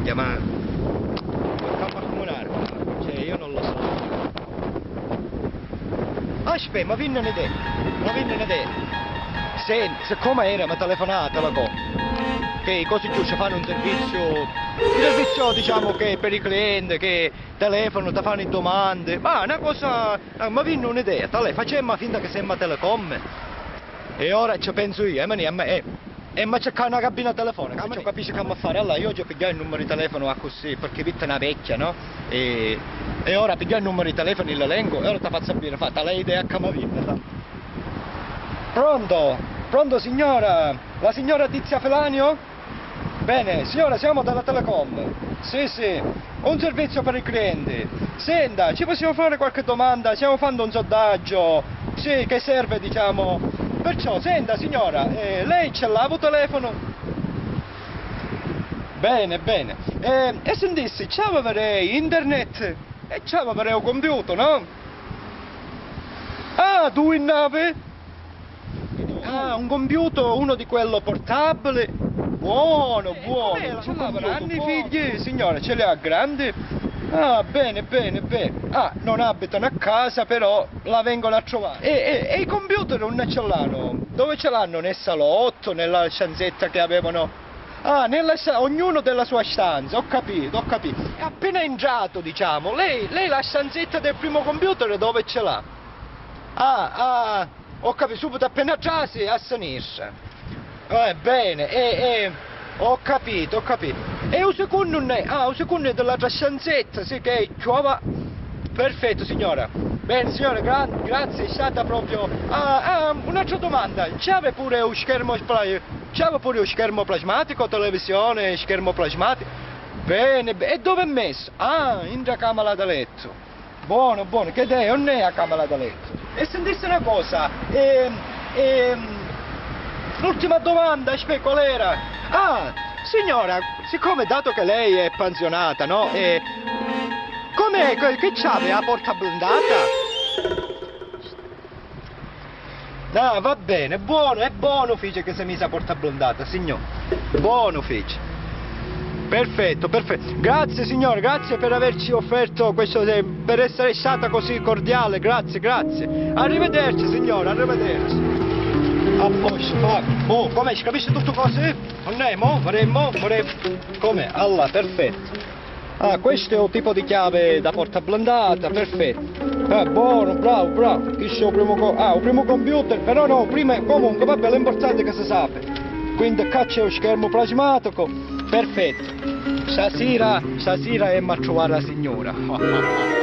voglia, ma il campo a comunare, cioè io non lo so. Aspetta, ma viene un'idea, Senti, siccome era mi ha telefonato la cosa, che così giusto fanno un servizio diciamo che per i clienti, che telefonano, ti fanno domande, ma una cosa, mi viene un'idea, tale, facciamo finta che siamo a Telecom, e ora ci penso io, e ma c'è una cabina telefonica, ma non capisci che a fare, allora io ho pigliato il numero di telefono a così, perché vita è una vecchia, no? E ora piglio il numero di telefono, l'elenco, e ora ti faccio sapere, fatta lei idea che mi viene. Pronto signora? La signora Tizia Felanio? Bene, signora, siamo dalla Telecom. Sì, un servizio per i clienti. Senta, ci possiamo fare qualche domanda? Stiamo facendo un sondaggio. Sì, che serve, diciamo. Perciò, senta signora, lei ce l'ha il telefono? Bene. E sentissi, c'è avrei internet? E c'è avrei un computer, no? Ah, tu in nave? Ah, un computer, uno di quello portabile. Buono. Ce l'avranno i figli, signora, ce li ha grandi? Ah, bene. Ah, non abitano a casa, però la vengono a trovare. E i computer non ce l'hanno? Dove ce l'hanno? Nel salotto, nella stanzetta che avevano? Ah, ognuno della sua stanza, ho capito. È appena entrato, diciamo. Lei la stanzetta del primo computer dove ce l'ha? Ah, ho capito, subito appena trasi a sinistra. Bene, ho capito. E un secondo dell'altra stanzetta, sì che trova. Perfetto signora. Bene signora, grazie, è stata proprio. Un'altra domanda, c'aveva pure un schermo plasmatico, televisione, schermo plasmatico? Bene, e dove è messo? Ah, in la camera da letto. Buono, che non è a camera da letto. E sentisse una cosa, l'ultima domanda, aspetta, qual era? Ah, signora, siccome dato che lei è pensionata, no? Com'è, che c'ave la porta blindata? Ah, va bene, è buono fice che si è messa a porta blindata, signor. Buono fice. Perfetto. Grazie signore, grazie per averci offerto questo, per essere stata così cordiale, grazie. Arrivederci signore, arrivederci. A posto, come ci capisci tutto così? Vorremmo? Come? Allora, perfetto. Ah, questo è un tipo di chiave da porta blindata, perfetto. Buono, bravo. Questo è il primo computer, però no, prima, comunque, vabbè, l'importante è che si sappia. Quindi qua c'è lo schermo plasmatico, perfetto. Stasera è a trovare la signora.